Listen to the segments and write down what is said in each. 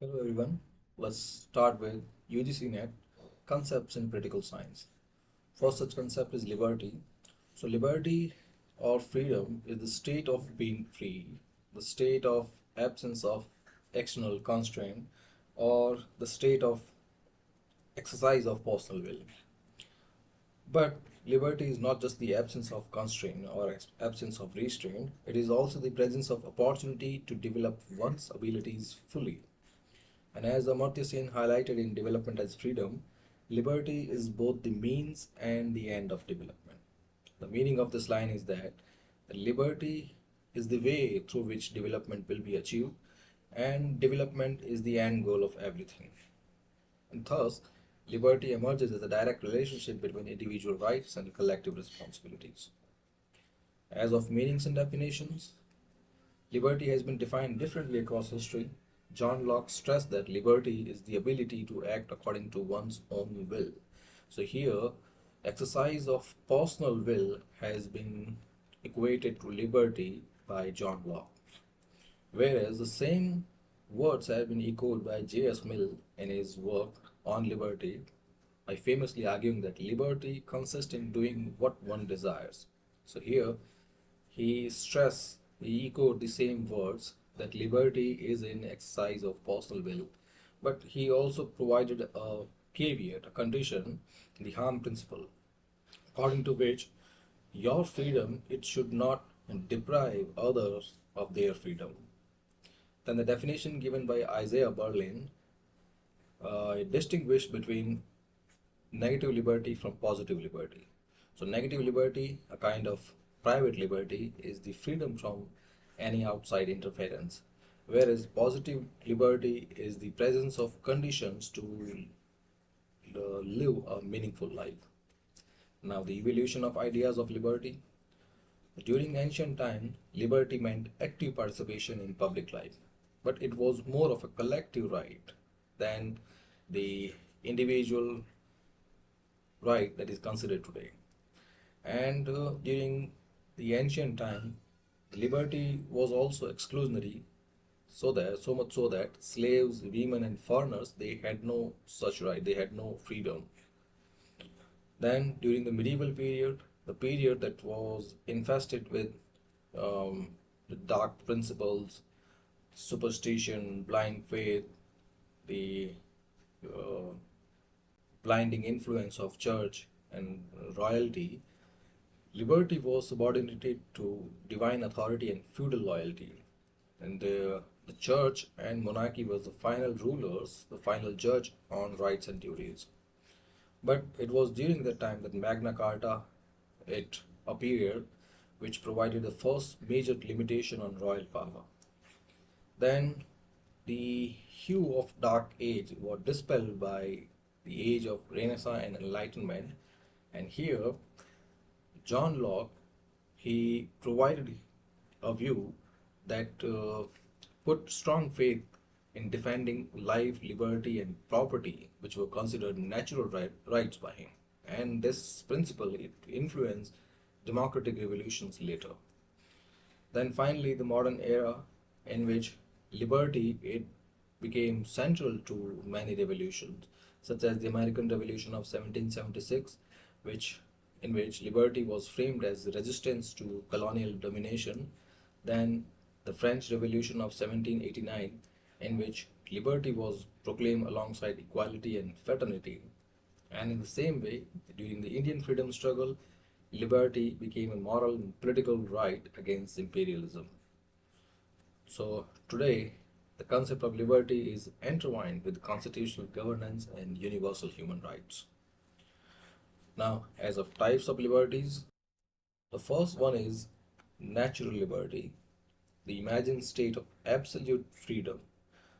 Hello everyone. Let's start with UGC net concepts in political science. First such concept is liberty. So liberty or freedom is the state of being free, the state of absence of external constraint, or the state of exercise of personal will. But liberty is not just the absence of constraint or absence of restraint, it is also the presence of opportunity to develop one's abilities fully. And as Amartya Sen highlighted in Development as Freedom, liberty is both the means and the end of development. The meaning of this line is that liberty is the way through which development will be achieved, and development is the end goal of everything. And thus, liberty emerges as a direct relationship between individual rights and collective responsibilities. As of meanings and definitions, liberty has been defined differently across history. John Locke stressed that liberty is the ability to act according to one's own will. So here, exercise of personal will has been equated to liberty by John Locke. Whereas the same words have been echoed by J.S. Mill in his work on liberty by famously arguing that liberty consists in doing what one desires. So here he echoed the same words that liberty is in exercise of personal will, but he also provided a caveat, a condition, the harm principle, according to which your freedom it should not deprive others of their freedom. Then the definition given by Isaiah Berlin distinguished between negative liberty from positive liberty. So, negative liberty, a kind of private liberty, is the freedom from any outside interference, whereas positive liberty is the presence of conditions to live a meaningful life. Now, the evolution of ideas of liberty. During ancient time, liberty meant active participation in public life, but it was more of a collective right than the individual right that is considered today. And during the ancient time, liberty was also exclusionary, so much so that slaves, women, and foreigners they had no such right. They had no freedom. Then during the medieval period, the period that was infested with dark principles, superstition, blind faith, the uh, blinding influence of church and royalty, liberty was subordinated to divine authority and feudal loyalty. And the church and monarchy was the final rulers, the final judge on rights and duties. But it was during that time that Magna Carta it appeared, which provided the first major limitation on royal power. Then the hue of dark age was dispelled by the age of Renaissance and Enlightenment, and here John Locke he provided a view that put strong faith in defending life, liberty, and property, which were considered natural rights by him. And this principle it influenced democratic revolutions later. Then finally, the modern era in which liberty it became central to many revolutions, such as the American Revolution of 1776, which in which liberty was framed as resistance to colonial domination, then the French Revolution of 1789, in which liberty was proclaimed alongside equality and fraternity. And in the same way, during the Indian freedom struggle, liberty became a moral and political right against imperialism. So today, the concept of liberty is entwined with constitutional governance and universal human rights. Now, as of types of liberties, the first one is natural liberty, the imagined state of absolute freedom.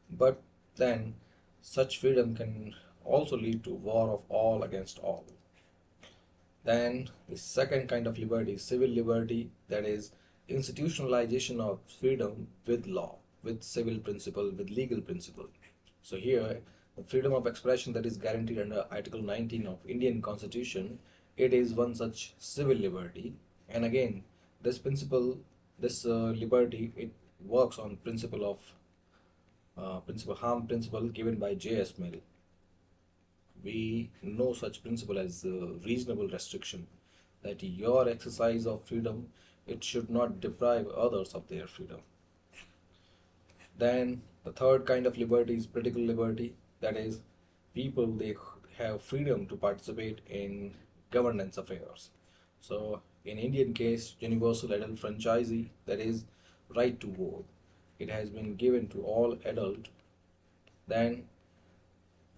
But then, such freedom can also lead to war of all against all. Then, the second kind of liberty is civil liberty, that is, institutionalization of freedom with law, with civil principle, with legal principle. So, here, the freedom of expression that is guaranteed under Article 19 of Indian Constitution, it is one such civil liberty. And again, this principle, this liberty, it works on principle of harm principle given by J.S. Mill. We know such principle as reasonable restriction, that your exercise of freedom, it should not deprive others of their freedom. Then the third kind of liberty is political liberty, that is, people they have freedom to participate in governance affairs. So in Indian case, universal adult franchisee, that is right to vote, it has been given to all adult. Then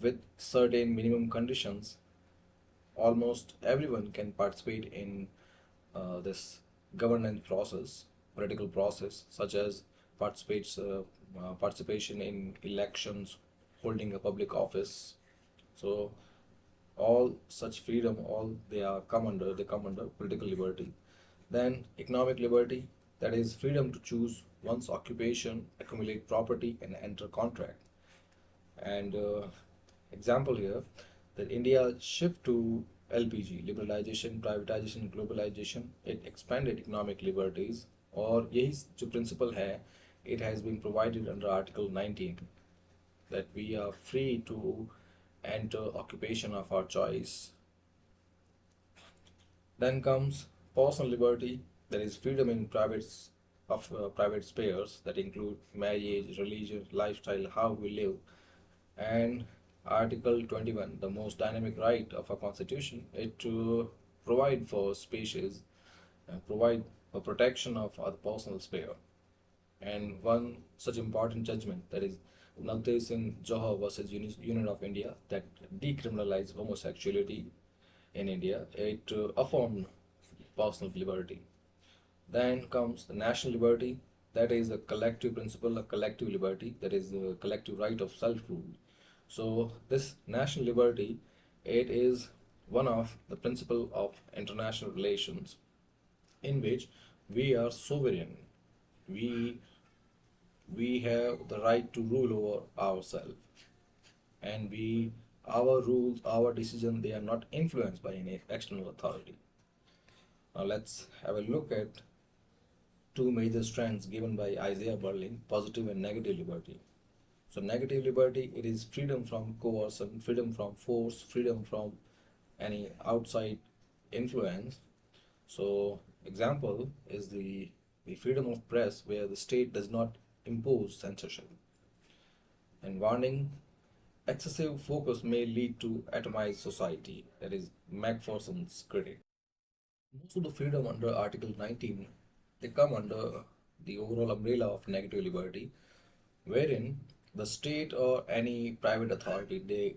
with certain minimum conditions, almost everyone can participate in this governance process, political process, such as participation in elections, holding a public office. So all such freedom, all they come under political liberty. Then economic liberty, that is freedom to choose one's occupation, accumulate property, and enter contract. And example here, that India shift to LPG, liberalization, privatization, globalization, it expanded economic liberties. और यही जो principle है, it has been provided under Article 19, that we are free to enter occupation of our choice. Then comes personal liberty, that is freedom in private spheres that include marriage, religion, lifestyle, how we live. And Article 21, the most dynamic right of our constitution, it to provide for species and provide for protection of our personal sphere. And one such important judgment, that is Nalte Singh Johar versus Union of India, that decriminalized homosexuality in India, it affirmed personal liberty. Then comes the national liberty, that is a collective principle, a collective liberty, that is the collective right of self-rule. So this national liberty, it is one of the principle of international relations, in which we are sovereign. We we have the right to rule over ourselves, and our rules, our decisions, they are not influenced by any external authority. Now let's have a look at two major strands given by Isaiah Berlin: positive and negative liberty. So negative liberty, it is freedom from coercion, freedom from force, freedom from any outside influence. So example is the freedom of press, where the state does not impose censorship. And warning, excessive focus may lead to atomized society, that is Macpherson's critic. Most of the freedom under Article 19, they come under the overall umbrella of negative liberty, wherein the state or any private authority,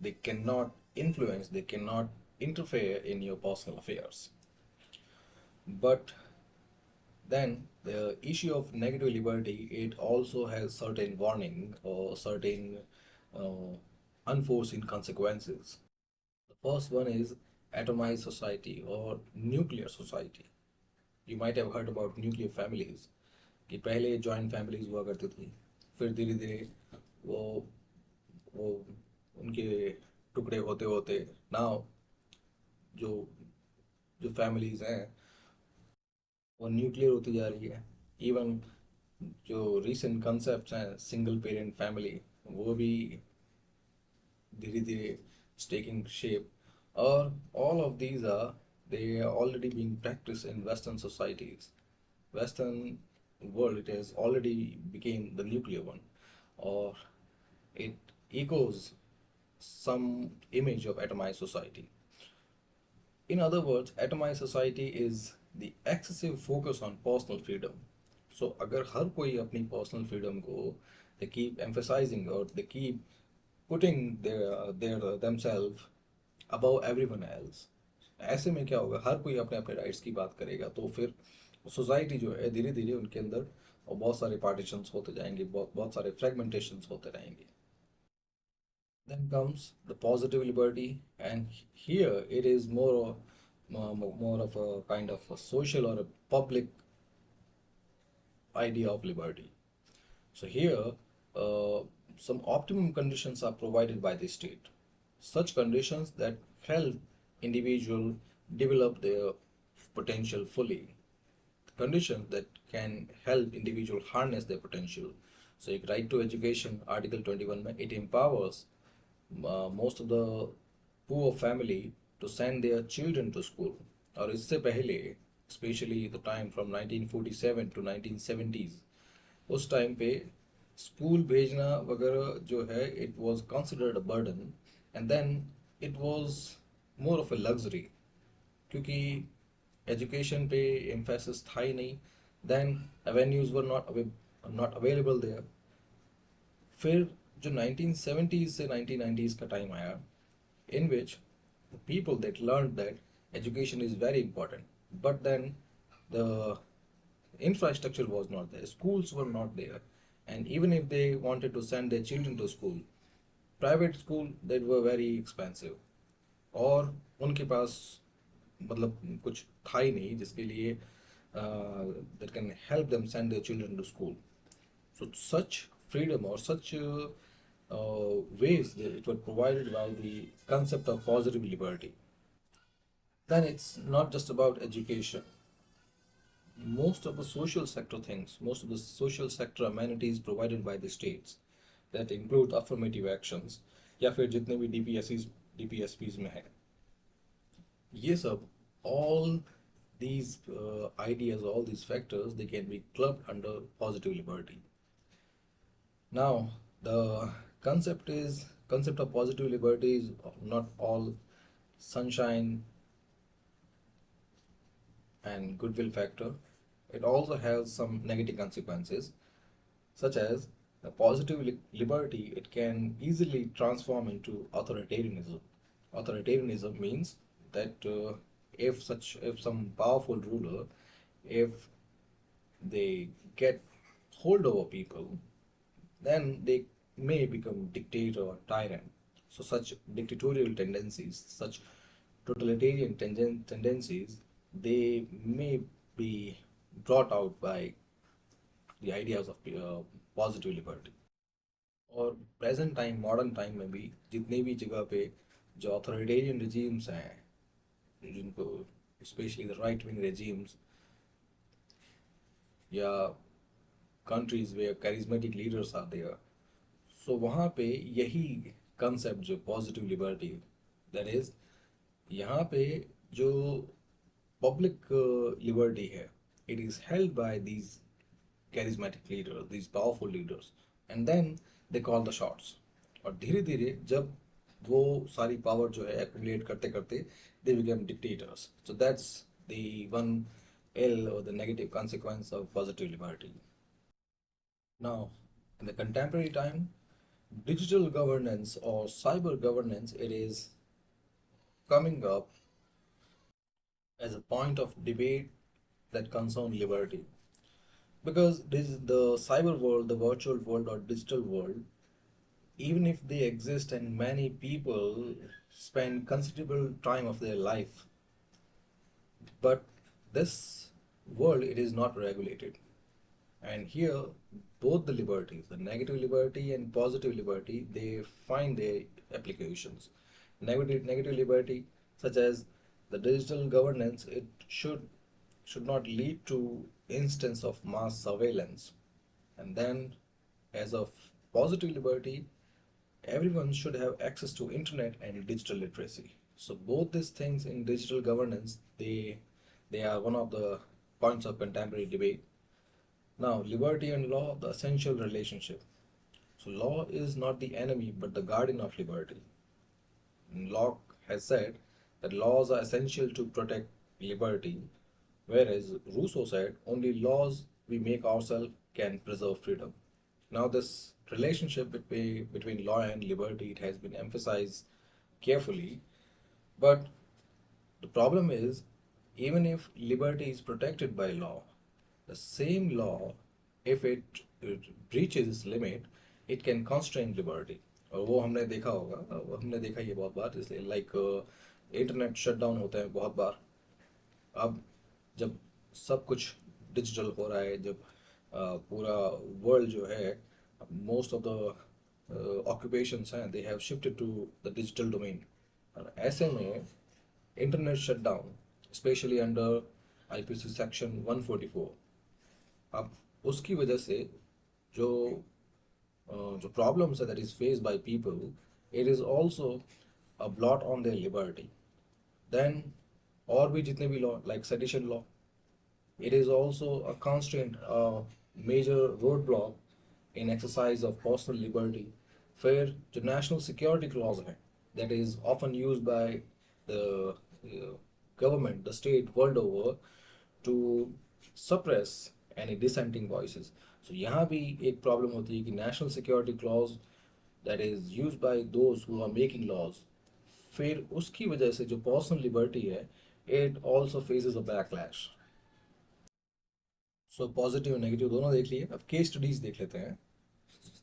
they cannot influence, they cannot interfere in your personal affairs. But then the issue of negative liberty, it also has certain warning or certain uh, unforeseen consequences. The first one is atomized society or nuclear society. You might have heard about nuclear families, कि पहले joint families हुआ करती थी, फिर धीरे धीरे वो वो उनके टुकड़े होते होते नाउ जो जो फैमिलीज हैं वो न्यूक्लियर होती जा रही है. इवन जो रीसेंट कंसेप्ट हैं सिंगल पेरेंट फैमिली, वो भी धीरे धीरे taking shape. Or all of these are, they are already being practiced in Western societies. Western world, it has already became the nuclear one, or it echoes some image of atomized society. In other words, atomized society is the excessive focus on personal freedom. So अगर हर कोई अपनी personal freedom को they keep emphasizing, or they keep putting their themselves above everyone else, ऐसे में क्या होगा, हर कोई अपने अपने राइट्स की बात करेगा, तो फिर सोसाइटी जो है धीरे धीरे उनके अंदर और बहुत सारे पार्टीशंस होते जाएंगे, बहुत सारे फ्रेगमेंटेशंस होते रहेंगे. Then comes the positive liberty, and here it is more of a kind of a social or a public idea of liberty. So here, some optimum conditions are provided by the state. Such conditions that help individual develop their potential fully. Conditions that can help individual harness their potential. So एक right to education article 21 में it empowers most of the poor family to send their children to school. और इससे पहले especially the time from 1947 to 1970s, उस time पे school भेजना वगैरह जो है it was considered a burden and then it was more of a luxury, क्योंकि एजुकेशन पे एम्फेसिस था ही नहीं. Then avenues were not available there. फिर जो 1970s से 1990s का टाइम आया, in which the people that learned that education is very important, but then the infrastructure was not there, schools were not there, and even if they wanted to send their children to school, private school that were very expensive, और उनके पास मतलब कुछ था ही नहीं जिसके लिए that can help them send their children to school. So such freedom or such ways that it was provided by the concept of positive liberty. Then it's not just about education. Most of the social sector things, most of the social sector amenities provided by the states that include affirmative actions या फिर जितने भी DPSPs में है, ये सब all these ideas, all these factors, they can be clubbed under positive liberty. Now, the concept of positive liberty is not all sunshine and goodwill factor. It also has some negative consequences, such as the positive liberty. It can easily transform into authoritarianism. Authoritarianism means that if some powerful ruler, if they get hold over people, then they may become dictator or tyrant. So such dictatorial tendencies, such totalitarian tendencies, they may be brought out by the ideas of positive liberty. और present time modern time में भी जितने भी जगह पे जो authoritarian regimes हैं, जिनको specially the right wing regimes या countries where charismatic leaders are there, so वहाँ पे यही concept जो positive liberty, that is यहाँ पे जो public liberty है, it is held by these charismatic leaders, these powerful leaders, and then they call the shots. और धीरे धीरे जब वो सारी पावर जो है accumulate करते करते they become dictators. So that's the one ill or the negative consequence of positive liberty. Now, in the contemporary time, digital governance or cyber governance, it is coming up as a point of debate that concern liberty. Because this is the cyber world, the virtual world or digital world, even if they exist and many people spend considerable time of their life, but this world, it is not regulated. And here, both the liberties, the negative liberty and positive liberty, they find their applications. Negative liberty, such as the digital governance, it should not lead to instance of mass surveillance. And then, as of positive liberty, everyone should have access to internet and digital literacy. So both these things in digital governance, they are one of the points of contemporary debate. Now, liberty and law, the essential relationship. So, law is not the enemy but the guardian of liberty. And Locke has said that laws are essential to protect liberty, whereas Rousseau said only laws we make ourselves can preserve freedom. Now, this relationship between law and liberty, it has been emphasized carefully, but the problem is, even if liberty is protected by law, the same law, if it breaches its limit, it can constrain liberty. और वो हमने देखा होगा, हमने देखा ये बहुत बार, इसलिए लाइक इंटरनेट शट डाउन होता है बहुत बार. अब जब सब कुछ डिजिटल हो रहा है, जब पूरा वर्ल्ड जो है, मोस्ट ऑफ द ऑक्यूपेशंस हैं, they have shifted to the digital domain. और ऐसे में internet shut down, specially under IPC section 144, अब उसकी वजह से जो the problems that is faced by people, it is also a blot on their liberty. Then और भी जितने भी law like sedition law, it is also a constraint, a major roadblock in exercise of personal liberty. फिर जो national security clause है, that is often used by the government, the state world over to suppress any dissenting voices. So यहाँ भी एक problem होती है कि national security clause that is used by those who are making laws, फिर उसकी वजह से जो personal liberty है, it also faces a backlash. So positive negative दोनों देख लिए, अब केस स्टडीज देख लेते हैं.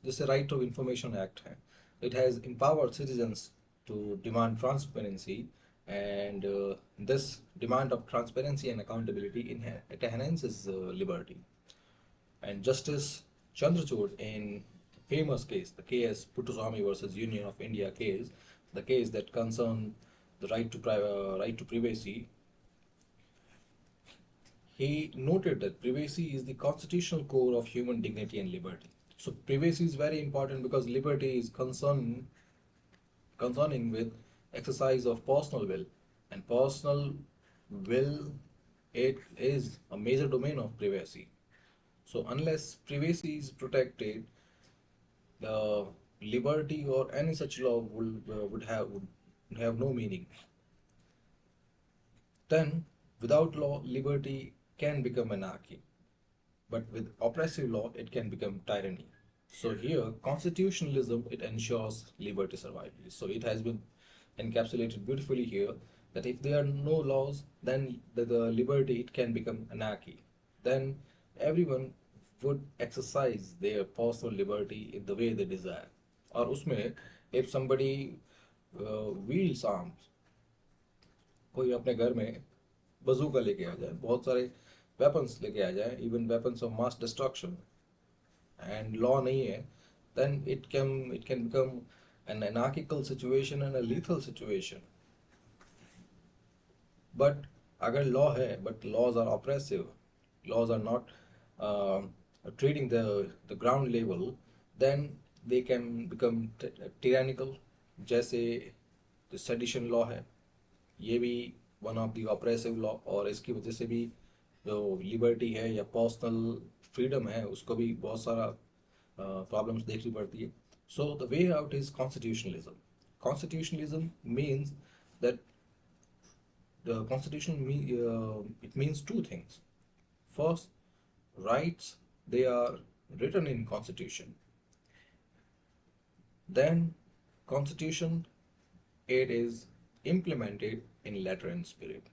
जैसे राइट ऑफ इंफॉर्मेशन एक्ट है, it has empowered citizens to demand transparency, and this demand of transparency and accountability it enhances liberty. And Justice Chandrachud in famous case, the case Puttaswamy versus Union of India case, the case that concerned the right to privacy, he noted that privacy is the constitutional core of human dignity and liberty. So privacy is very important because liberty is concerning with exercise of personal will, and personal will, it is a major domain of privacy. So unless privacy is protected, the liberty or any such law would have no meaning. Then, without law, liberty can become anarchy, but with oppressive law, it can become tyranny. So here, constitutionalism, it ensures liberty survival. So it has been encapsulated beautifully here that if there are no laws, then the liberty, it can become anarchy. Then everyone would exercise their personal liberty in the way they desire. और उसमें if somebody wields arms, कोई अपने घर में बजूका लेके आ जाए, बहुत सारे वेपन्स लेके आ जाए, even weapons of mass destruction, and law नहीं है, then it can become an anarchical situation and a lethal situation. But अगर लॉ है but laws are oppressive, laws are not treating the ground level, then they can become tyrannical. जैसे the sedition law है, ये भी one of the oppressive law, और इसकी वजह से भी जो लिबर्टी है या पर्सनल फ्रीडम है उसको भी बहुत सारा प्रॉब्लम्स देखनी पड़ती है. So the way out is constitutionalism. Constitutionalism means that the constitution it means two things. First, rights, they are written in constitution. Then constitution, it is implemented in letter and spirit.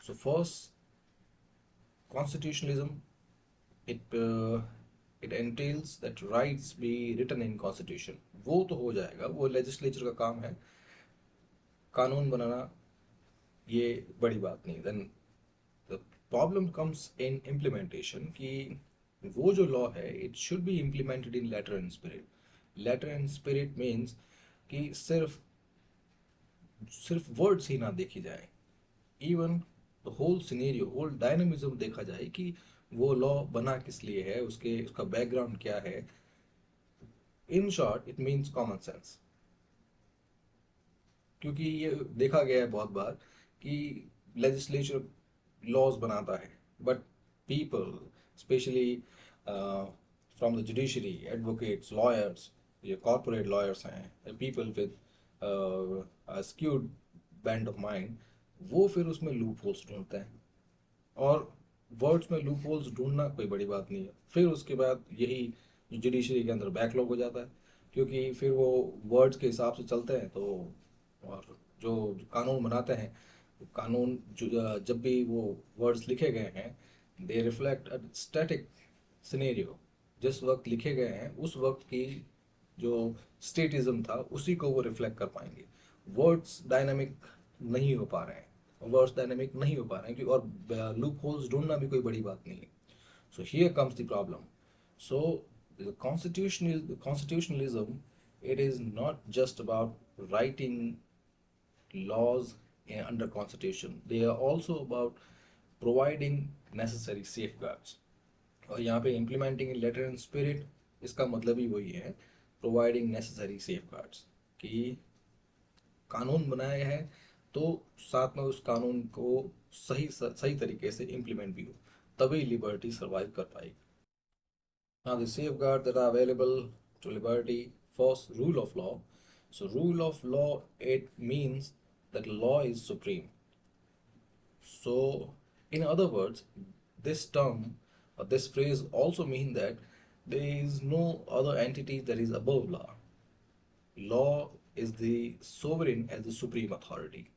So first, constitutionalism, it entails that rights be written in constitution. वो तो हो जाएगा, वो legislature का काम है, कानून बनाना ये बड़ी बात नहीं. Then the problem comes in implementation कि वो जो लॉ है it should be implemented in letter and spirit. Letter and spirit means कि सिर्फ वर्ड्स ही ना देखी जाए, even the whole scenario, whole dynamism देखा जाए कि वो लॉ बना किस लिए है, उसका बैकग्राउंड क्या है. In short it means common sense. क्योंकि ये देखा गया है बहुत बार कि लेजिस्लेचर लॉज बनाता है, but people specially from the judiciary, advocates, lawyers, ये कॉरपोरेट लॉयर्स हैं, people with skewed band of mind, वो फिर उसमें लूप होल्स ढूंढते हैं. और वर्ड्स में लूप होल्स ढूंढना कोई बड़ी बात नहीं है. फिर उसके बाद यही जुडिशरी के अंदर बैकलॉग हो जाता है, क्योंकि फिर वो वर्ड्स के हिसाब से चलते हैं. तो और जो कानून बनाते हैं, कानून जब भी वो वर्ड्स लिखे गए हैं, दे रिफ्लेक्ट अ स्टैटिक सिनेरियो. जिस वक्त लिखे गए हैं उस वक्त की जो स्टेटिज्म था उसी को वो रिफ्लेक्ट कर पाएंगे. वर्ड्स डायनामिक नहीं हो पा रहे हैं, और लूप होल्स ढूंढना भी कोई बड़ी बात नहीं है. So here comes the problem. So the constitutionalism, it is not just about writing laws under constitution, they are also about providing necessary safeguards. और यहाँ पे implementing in letter and spirit, इसका मतलब ही वही है, प्रोवाइडिंग नेसेसरी सेफगार्ड्स, कि कानून बनाया है तो साथ में उस कानून को सही तरीके से इम्प्लीमेंट भी हो, तभी लिबर्टी सर्वाइव कर पाएगी. Now, the safeguards that are available to liberty: first, rule of law. So, rule of law, it means that law is supreme. So, in other words, this term or this phrase also means that there is no other entity that is above law. Law is the sovereign as the supreme authority.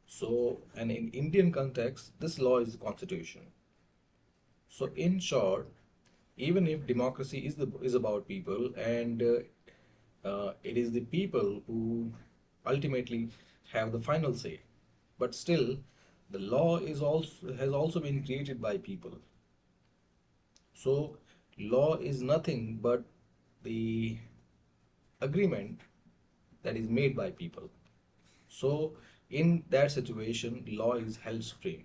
So, and in Indian context, this law is the constitution. So, in short, even if democracy is about people, and it is the people who ultimately have the final say, but still, the law is also has also been created by people. So, law is nothing but the agreement that is made by people. So, in that situation, law is held supreme.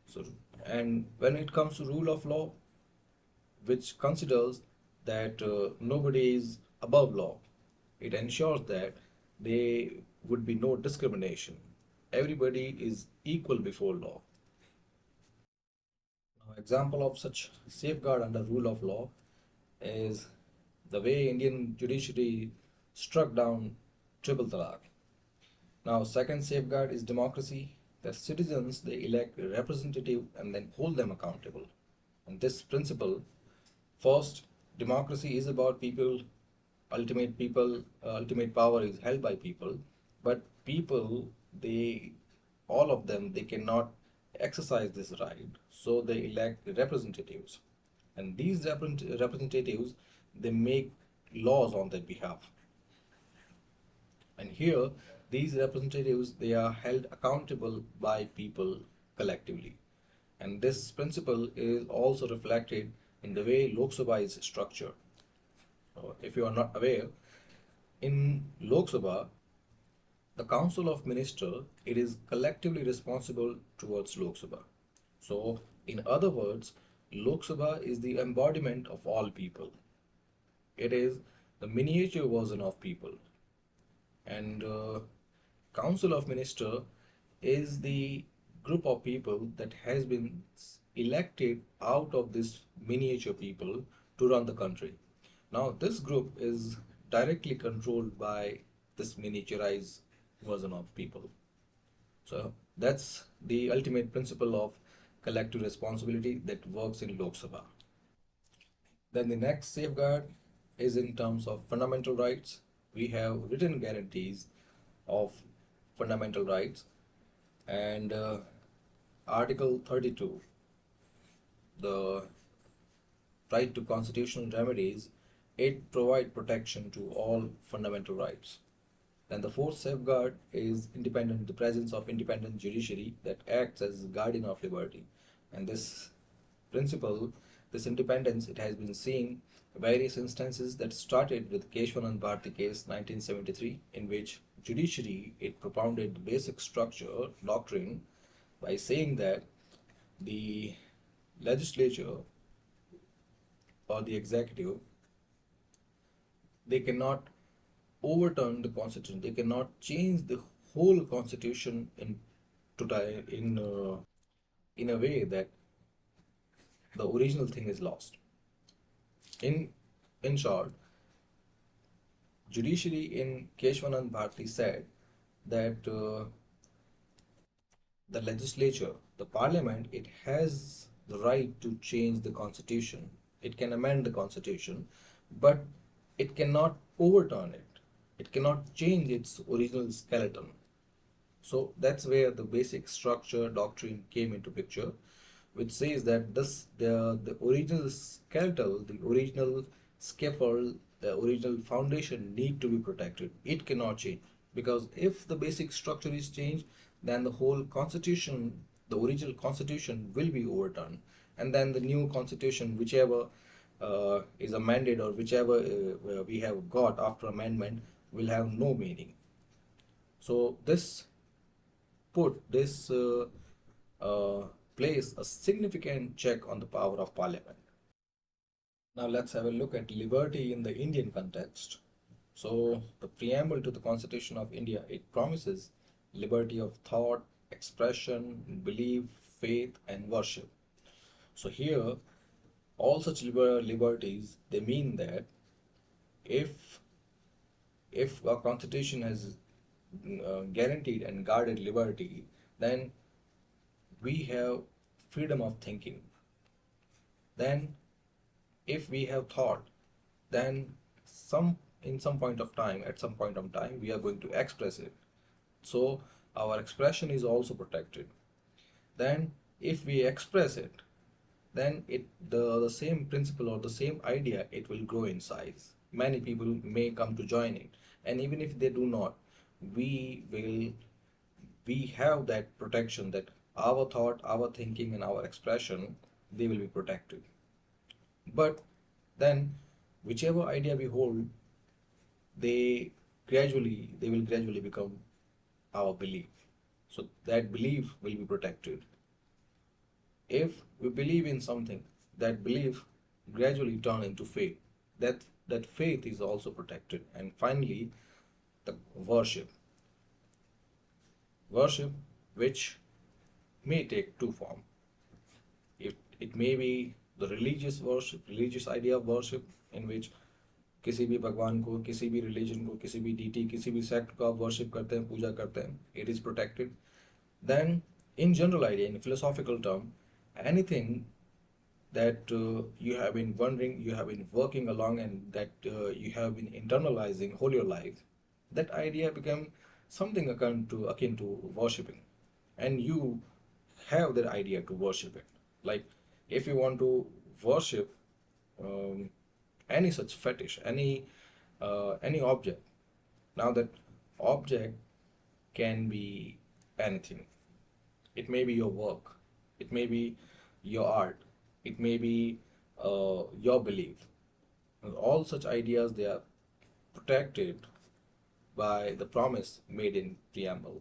So, and when it comes to rule of law, which considers that nobody is above law. It ensures that there would be no discrimination. Everybody is equal before law. Now, example of such safeguard under rule of law is the way Indian judiciary struck down triple talaq. Now, second safeguard is democracy. The citizens they elect a representative and then hold them accountable. And this principle, first, democracy is about people, ultimate power is held by people, but people, they, all of them, they cannot exercise this right, so they elect representatives. And these representatives, they make laws on their behalf. And here, these representatives, they are held accountable by people collectively. And this principle is also reflected in the way Lok Sabha is structured. If you are not aware, in Lok Sabha, the Council of Ministers, it is collectively responsible towards Lok Sabha. So, in other words, Lok Sabha is the embodiment of all people. It is the miniature version of people. And Council of Minister is the group of people that has been elected out of this miniature people to run the country. Now, this group is directly controlled by this miniaturized version of people. So that's the ultimate principle of collective responsibility that works in Lok Sabha. Then the next safeguard is in terms of fundamental rights. We have written guarantees of fundamental rights, and Article 32, the right to constitutional remedies, it provides protection to all fundamental rights. Then the fourth safeguard is the presence of independent judiciary that acts as guardian of liberty. And this principle, this independence, it has been seen various instances that started with Keshwanand Bharti case 1973, in which judiciary it propounded the basic structure doctrine by saying that the legislature or the executive, they cannot overturn the constitution. They cannot change the whole constitution in a way that the original thing is lost. In in short, judiciary in Keshwanand Bharti said that the legislature, the parliament, it has the right to change the constitution. It can amend the constitution, but it cannot overturn it. It cannot change its original skeleton. So that's where the basic structure doctrine came into picture, which says that the original skeletal, the original scaffold, the original foundation need to be protected. It cannot change, because if the basic structure is changed, then the whole constitution, the original constitution, will be overturned, and then the new constitution, whichever is amended or whichever we have got after amendment, will have no meaning. So this place a significant check on the power of parliament. Now let's have a look at liberty in the Indian context. So the preamble to the Constitution of India, it promises liberty of thought, expression, belief, faith, and worship. So here, all such liberties, they mean that if if our constitution has guaranteed and guarded liberty, then we have freedom of thinking. Then if we have thought, then some point of time, at some point of time, we are going to express it. So our expression is also protected. Then if we express it, then the same principle or the same idea, it will grow in size. Many people may come to join it, and even if they do not, we will we have that protection, that our thought, our thinking, and our expression, they will be protected. But then whichever idea we hold, they will gradually become our belief. So that belief will be protected. If we believe in something, that belief gradually turn into faith. That faith is also protected. And finally, the worship. Worship, which may take two forms. It may be the religious worship, religious idea of worship, in which किसी भी भगवान को, किसी भी religion को, किसी भी DT, किसी भी सेक्ट को आप वर्शिप करते हैं, पूजा करते हैं, it is protected. Then, in general idea, in philosophical term, anything that you have been wondering, you have been working along, and that you have been internalizing whole your life, that idea become something akin to worshipping, and you have that idea to worship it. Like if you want to worship um, any such fetish, any object. Now that object can be anything. It may be your work, it may be your art, it may be your belief. And all such ideas, they are protected by the promise made in preamble.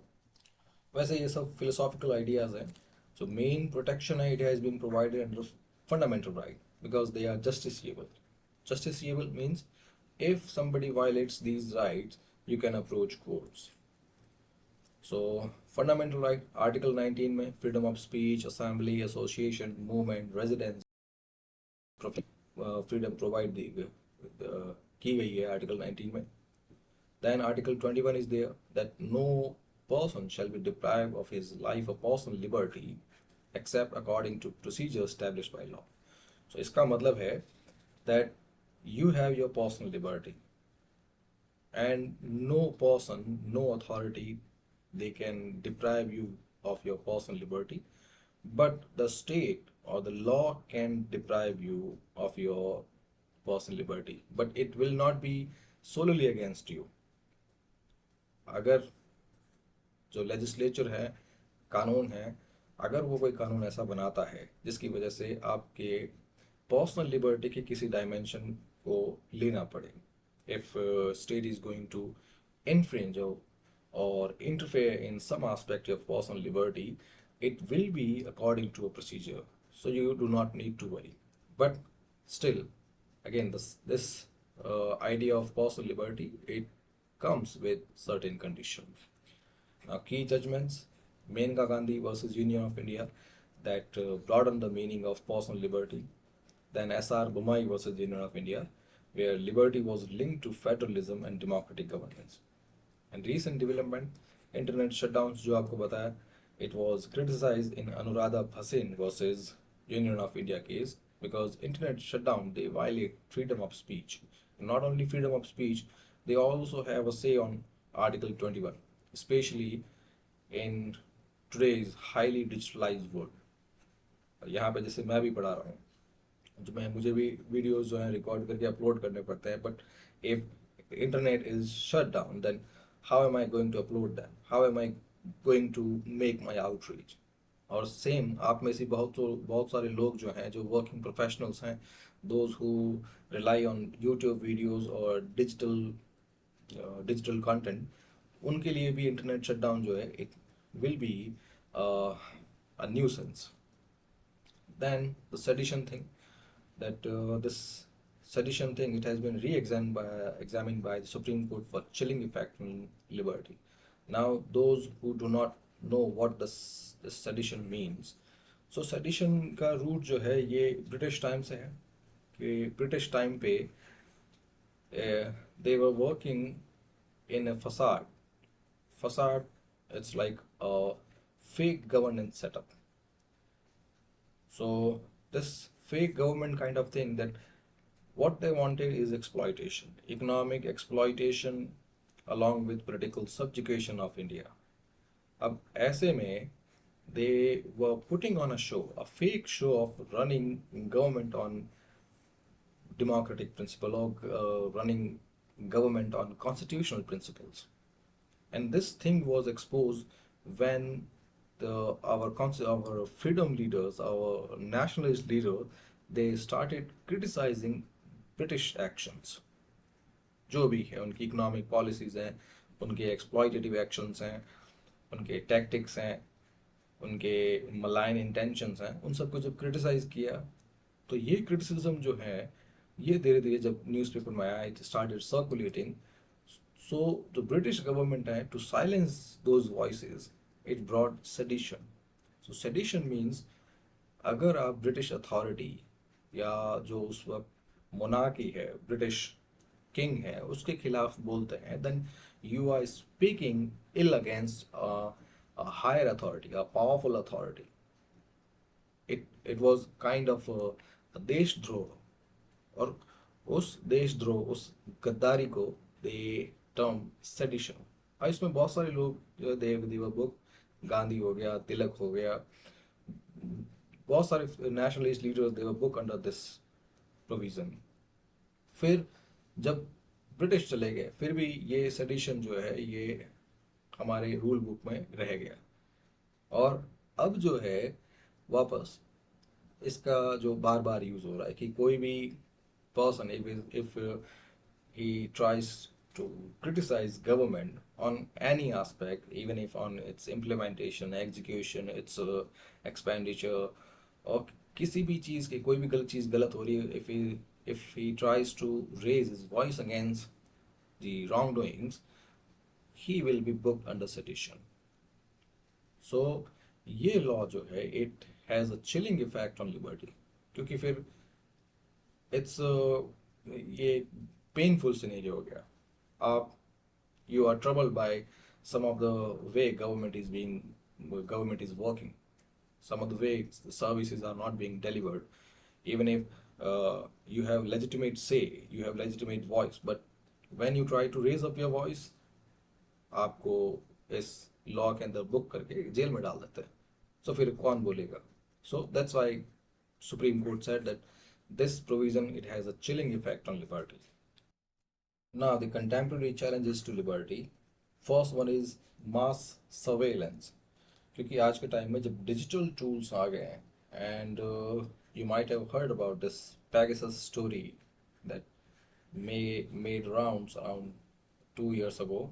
वैसे ये सब philosophical ideas हैं. So main protection idea has been provided under fundamental right because they are justiciable. Justiciable means if somebody violates these rights, you can approach courts. So fundamental right, Article 19 में freedom of speech, assembly, association, movement, residence, freedom provide की गई है Article 19 में. Then Article 21 is there that no person shall be deprived of his life or personal liberty except according to procedure established by law. So इसका मतलब है that you have your personal liberty and no person, no authority, they can deprive you of your personal liberty, but the state or the law can deprive you of your personal liberty, but it will not be solely against you. अगर जो legislature है, कानून है, अगर वो कोई कानून ऐसा बनाता है जिसकी वजह से आपके पर्सनल लिबर्टी के किसी डायमेंशन को लेना पड़े, if state is going to infringe or interfere in some aspect of personal liberty, it will be according to a procedure, so you do not need to worry. But still, again, this idea of personal liberty, it comes with certain conditions. Now, key judgments: Menka Gandhi versus Union of India, that broadened the meaning of personal liberty. Then S.R. Bommai versus Union of India, where liberty was linked to federalism and democratic governance. And recent development, internet shutdowns, जो आपको बताया, it was criticized in Anuradha Bhasin versus Union of India case because internet shutdown, they violate freedom of speech. And not only freedom of speech, they also have a say on Article 21, especially in today's highly digitalized world. यहाँ पे जैसे मैं भी पढ़ा रहा हूँ, जो मुझे भी वीडियोस जो हैं रिकॉर्ड करके अपलोड करने पड़ते हैं, but if internet is shut down, then how am I going to upload them, how am I going to make my outreach. और सेम आप में से बहुत सारे लोग जो हैं, जो वर्किंग प्रोफेशनल्स हैं, those who rely on YouTube videos और डिजिटल कंटेंट, उनके लिए भी इंटरनेट शटडाउन जो है, it will be a nuisance. Then the sedition thing, that this sedition thing, it has been examined by the Supreme Court for chilling effect on liberty. Now, those who do not know what the sedition means, so sedition का root जो है ये British time से है कि British time पे they were working in a facade. It's like a fake governance setup. So this fake government kind of thing, that what they wanted is exploitation, economic exploitation along with political subjugation of India. अब ऐसे में they were putting on a show, a fake show of running government on democratic principle, or running government on constitutional principles. And this thing was exposed when our freedom leaders, our nationalist leaders, they started criticizing British actions. जो भी है उनकी economic policies हैं, उनके exploitative actions हैं, उनके tactics हैं, उनके मलाइन इंटेंशंस हैं, उन सबको जब क्रिटिसाइज किया तो ये क्रिटिसिज्म जो है ये धीरे धीरे जब न्यूज़पेपर में आया, it started circulating. So the British government had to silence those voices. It brought sedition. So sedition means अगर आप ब्रिटिश अथॉरिटी या जो उस वक्त मोनार्की है, ब्रिटिश किंग है, उसके खिलाफ बोलते हैं, then you are speaking ill against a higher authority, a powerful authority. It was kind of a देशद्रोह. और उस देशद्रोह, उस गद्दारी को दे टर्म सेडिशन. और इसमें बहुत सारे लोग जो देव बुक, गांधी हो गया, तिलक हो गया, बहुत सारे nationalist leaders they've book under this provision. फिर जब ब्रिटिश चले गए फिर भी ये सेडिशन जो है ये हमारे रूल बुक में रह गया. और अब जो है वापस इसका जो बार बार यूज़ हो रहा है कि कोई भी person, if he tries to criticize government on any aspect, even if on its implementation, execution, its expenditure, और किसी भी चीज़ की कोई भी गलत चीज़ गलत हो रही है, if he tries to raise his voice against the wrongdoings, he will be booked under sedition. So ये लॉ जो है it has a chilling effect on liberty, क्योंकि फिर इट्स ये पेनफुल सिनेरियो हो गया. आप you are troubled by some of the way government is working, some of the ways the services are not being delivered, even if you have legitimate say, you have legitimate voice, but when you try to raise up your voice, आपको इस law के अंदर book करके jail में डाल देते हैं. सो फिर कौन बोलेगा? So that's why supreme court said that this provision, it has a chilling effect on liberty. Now the contemporary challenges to liberty. First one is mass surveillance. क्योंकि आज के टाइम में जब डिजिटल टूल्स आ गए हैं, and you might have heard about this Pegasus story that made rounds around 2 years ago.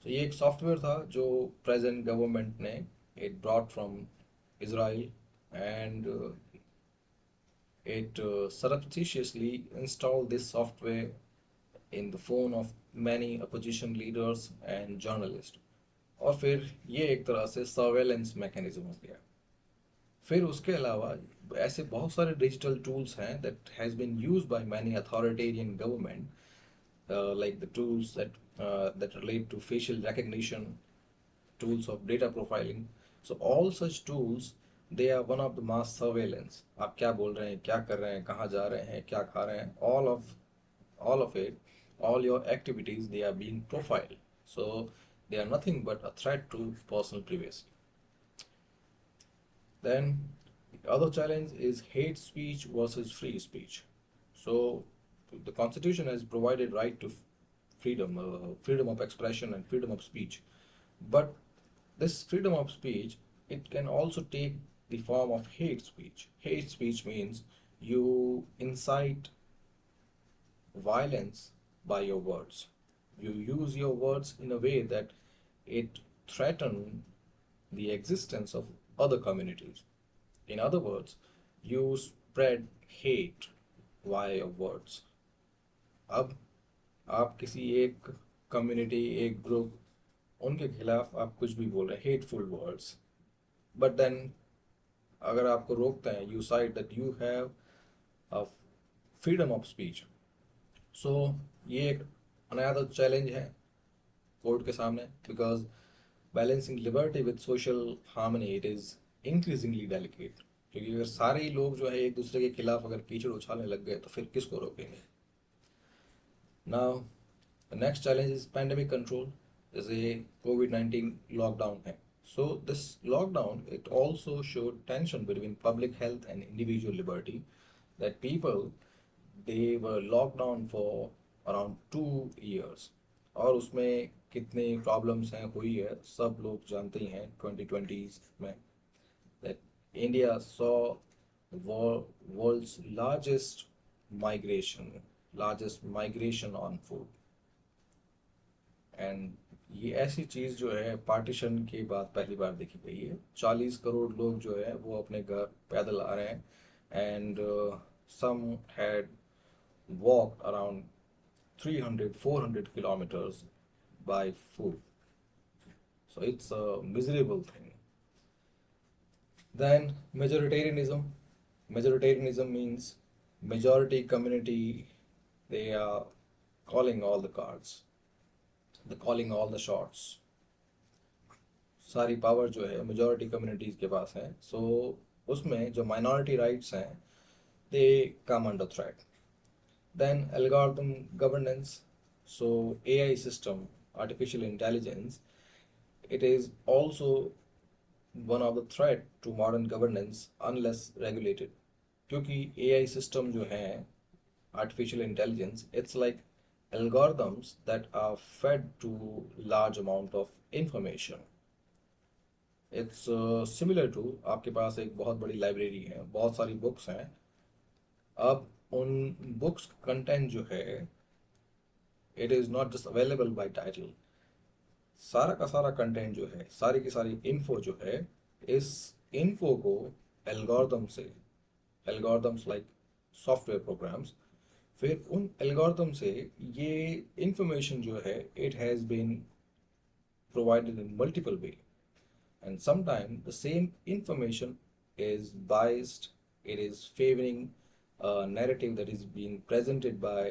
तो ये एक सॉफ्टवेयर था जो प्रेजेंट गवर्नमेंट ने it brought from Israel, and it surreptitiously installed this software in the phone of many opposition leaders and journalists. और फिर ये एक तरह से सर्वेलेंस मैकेनिज्म हो गया. फिर उसके अलावा ऐसे बहुत सारे डिजिटल टूल्स हैं that has been used by many authoritarian government, like the tools that relate to facial recognition, tools of data profiling. So all such tools, they are one of the mass surveillance. आप क्या बोल रहे हैं, क्या कर रहे हैं, कहाँ जा रहे हैं, क्या खा रहे हैं, all of it, all your activities, they are being profiled. So they are nothing but a threat to personal privacy. Then the other challenge is hate speech versus free speech. So the Constitution has provided right to freedom, freedom of expression and freedom of speech. But this freedom of speech, it can also take the form of hate speech. Hate speech means you incite violence by your words. You use your words in a way that it threatens the existence of other communities. In other words, you spread hate via your words. अब आप किसी एक community, एक group, उनके खिलाफ आप कुछ भी बोल रहे हैं, हेटफुल वर्ड्स, बट देन अगर आपको रोकते हैं, you side that you have a freedom of speech. So ये एक अनदर चैलेंज है कोर्ट के सामने, because balancing liberty with social harmony it is increasingly delicate. क्योंकि अगर सारे ही लोग जो है एक दूसरे के खिलाफ अगर कीचड़ उछालने लग गए तो फिर किसको रोकेंगे। Now next challenge is pandemic control. जैसे कोविड-19 लॉकडाउन है, so this lockdown it also showed tension between public health and individual liberty, that people they were lock down for around 2 years। और उसमें कितनी प्रॉब्लम्स हैं हुई है सब लोग जानते ही हैं 2020 में, that India saw world's largest migration on foot. And ये ऐसी चीज़ जो है पार्टीशन के बाद पहली बार देखी गई है। 40 करोड़ लोग जो है वो अपने घर पैदल आ रहे हैं, and some had walked around 300-400 kilometers by foot. So it's a miserable thing. Then majoritarianism. Majoritarianism means majority community, they are calling all the cards, they're calling all the shots. सारी पावर जो है majority communities के पास है, सो उसमें जो minority rights हैं they come under threat. Then algorithm governance. So AI system, artificial intelligence, it is also one of the threat to modern governance unless regulated. क्योंकि AI system जो है artificial intelligence, it's like algorithms that are fed to large amount of information. It's similar to आपके पास एक बहुत बड़ी library है, बहुत सारी बुक्स हैं। अब उन बुक्स कंटेंट जो है it is not just available by title, सारा का सारा कंटेंट जो है, सारी की सारी इन्फो जो है, इस इन्फो को एल्गोरिदम्स लाइक सॉफ्टवेयर प्रोग्राम्स, फिर उन एल्गोरिदम से ये इंफॉर्मेशन जो है it has been provided in multiple way, and sometimes the same information is biased, it is favoring a narrative that is being presented by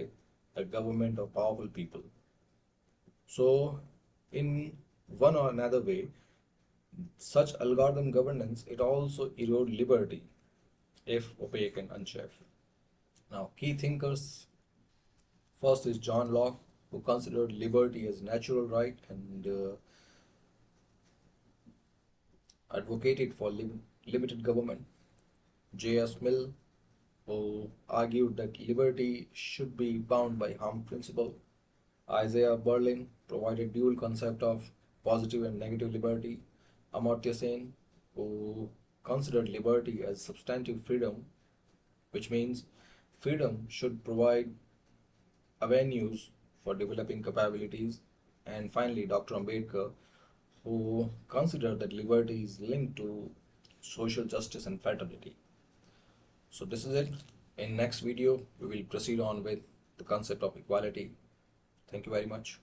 a government or powerful people. So in one or another way, such algorithm governance it also erode liberty if opaque and unchecked. Now key thinkers, first is John Locke, who considered liberty as natural right and advocated for limited government. J.S. Mill, who argued that liberty should be bound by harm principle. Isaiah Berlin provided dual concept of positive and negative liberty. Amartya Sen, who considered liberty as substantive freedom, which means freedom should provide avenues for developing capabilities. And finally, Dr. Ambedkar, who considered that liberty is linked to social justice and fraternity. So this is it. In next video, we will proceed on with the concept of equality. Thank you very much.